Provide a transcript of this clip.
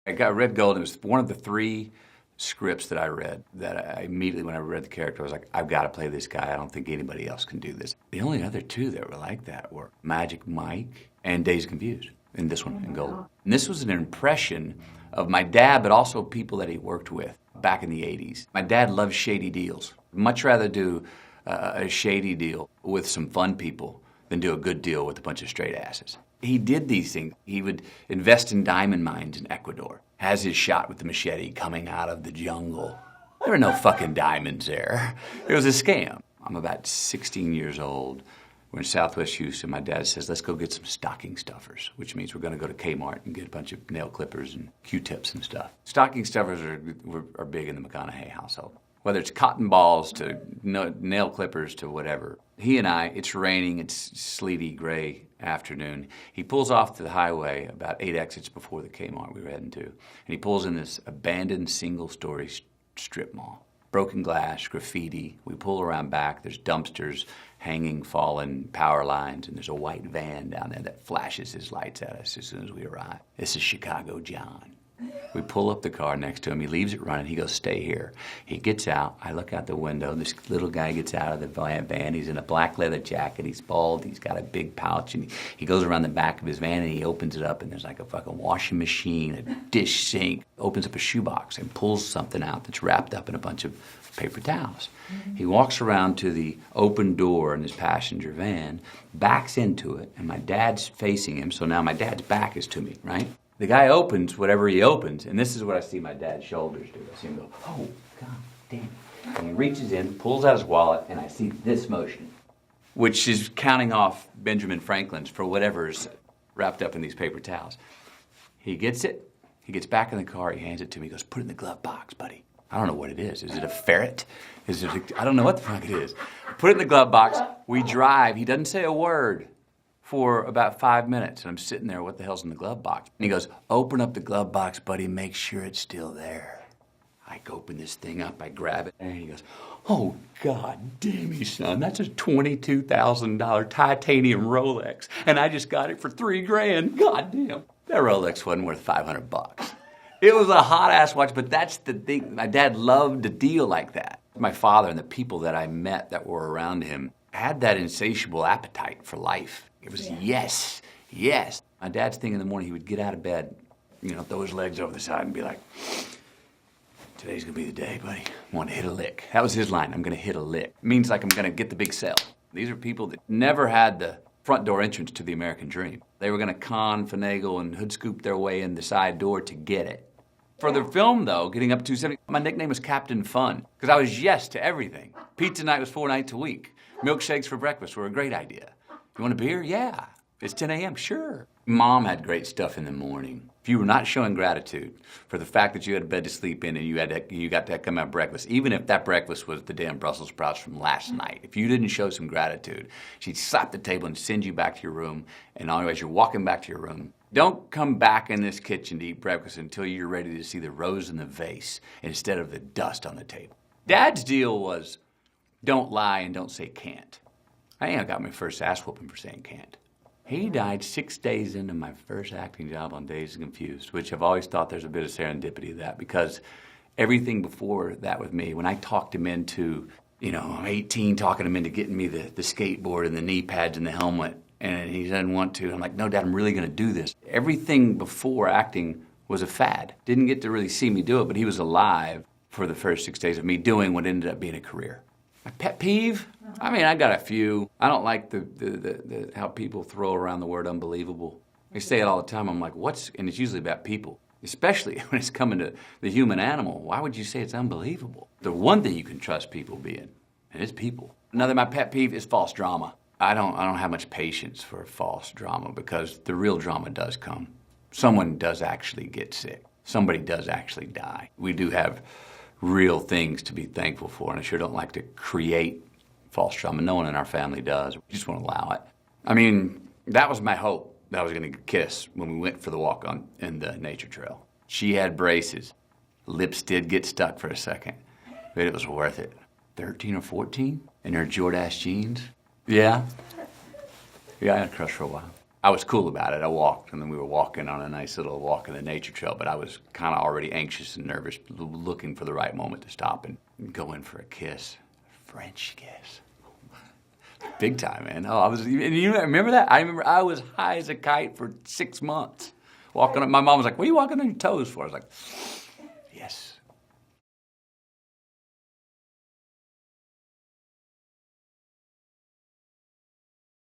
I read Gold. It was one of the 3 scripts that I read that I immediately, when I read the character, I was like, I've got to play this guy. I don't think anybody else can do this. The only other 2 that were like that were Magic Mike and Dazed Confused, in this one, in Gold. And this was an impression of my dad, but also people that he worked with back in the 80s. My dad loved shady deals. Much rather do a shady deal with some fun people than do a good deal with a bunch of straight asses. He did these things. He would invest in diamond mines in Ecuador, has his shot with the machete coming out of the jungle. There were no fucking diamonds there. It was a scam. I'm about 16 years old. We're in Southwest Houston. My dad says, let's go get some stocking stuffers, which means we're gonna go to Kmart and get a bunch of nail clippers and Q-tips and stuff. Stocking stuffers are big in the McConaughey household. Whether it's cotton balls to nail clippers to whatever. He and I, it's raining, it's sleety, gray afternoon. He pulls off to the highway about 8 exits before the Kmart we were heading to. And he pulls in this abandoned single-story strip mall. Broken glass, graffiti. We pull around back, there's dumpsters, hanging, fallen power lines, and there's a white van down there that flashes his lights at us as soon as we arrive. This is Chicago John. We pull up the car next to him. He leaves it running. He goes, stay here. He gets out. I look out the window. This little guy gets out of the van. He's in a black leather jacket. He's bald. He's got a big pouch. And he goes around the back of his van and he opens it up and there's like a fucking washing machine, a dish sink. Opens up a shoebox and pulls something out that's wrapped up in a bunch of paper towels. He walks around to the open door in his passenger van, backs into it, and my dad's facing him. So now my dad's back is to me, right? The guy opens whatever he opens, and this is what I see my dad's shoulders do. I see him go, oh, God damn. And he reaches in, pulls out his wallet, and I see this motion, which is counting off Benjamin Franklin's for whatever's wrapped up in these paper towels. He gets it, he gets back in the car, he hands it to me, he goes, put it in the glove box, buddy. I don't know what it is. Is it a ferret? I don't know what the fuck it is. Put it in the glove box, we drive, he doesn't say a word for about 5 minutes. And I'm sitting there, what the hell's in the glove box? And he goes, open up the glove box, buddy, make sure it's still there. I open this thing up, I grab it, and he goes, oh, God damn you, son, that's a $22,000 titanium Rolex, and I just got it for $3,000. God damn. That Rolex wasn't worth 500 bucks. It was a hot-ass watch, but that's the thing. My dad loved a deal like that. My father and the people that I met that were around him had that insatiable appetite for life. It was yes, yes. My dad's thing in the morning, he would get out of bed, throw his legs over the side and be like, today's gonna be the day, buddy. I want to hit a lick. That was his line, I'm gonna hit a lick. It means like I'm gonna get the big sell. These are people that never had the front door entrance to the American dream. They were gonna con, finagle, and hood scoop their way in the side door to get it. For the film, though, getting up to 270, my nickname was Captain Fun, because I was yes to everything. Pizza night was 4 nights a week. Milkshakes for breakfast were a great idea. You want a beer? Yeah. It's 10 a.m., sure. Mom had great stuff in the morning. If you were not showing gratitude for the fact that you had a bed to sleep in and you got to come out breakfast, even if that breakfast was the damn Brussels sprouts from last night, if you didn't show some gratitude, she'd slap the table and send you back to your room, and as you're walking back to your room, don't come back in this kitchen to eat breakfast until you're ready to see the rose in the vase instead of the dust on the table. Dad's deal was, don't lie and don't say can't. I think I got my first ass whooping for saying can't. He died 6 days into my first acting job on Dazed and Confused, which I've always thought there's a bit of serendipity to that, because everything before that with me, when I talked him into, I'm 18, talking him into getting me the skateboard and the knee pads and the helmet, and he doesn't want to. I'm like, no, Dad, I'm really gonna do this. Everything before acting was a fad. Didn't get to really see me do it, but he was alive for the first 6 days of me doing what ended up being a career. My pet peeve? I mean, I got a few. I don't like the how people throw around the word unbelievable. They say it all the time. I'm like, and it's usually about people, especially when it's coming to the human animal. Why would you say it's unbelievable? The one thing you can trust people being, and it's people. Another my pet peeve is false drama. I don't have much patience for false drama, because the real drama does come. Someone does actually get sick. Somebody does actually die. We do have real things to be thankful for, and I sure don't like to create false drama. No one in our family does. We just won't allow it. I mean, that was my hope, that I was gonna kiss when we went for the walk in the nature trail. She had braces. Lips did get stuck for a second, but it was worth it. 13 or 14 in her Jordache jeans. Yeah, I had a crush for a while. I was cool about it. I walked, and then we were walking on a nice little walk in the nature trail, but I was kind of already anxious and nervous, looking for the right moment to stop and go in for a kiss. French kiss. Big time, man. Oh, I was, and you remember that? I remember I was high as a kite for 6 months. Walking up, my mom was like, what are you walking on your toes for? I was like,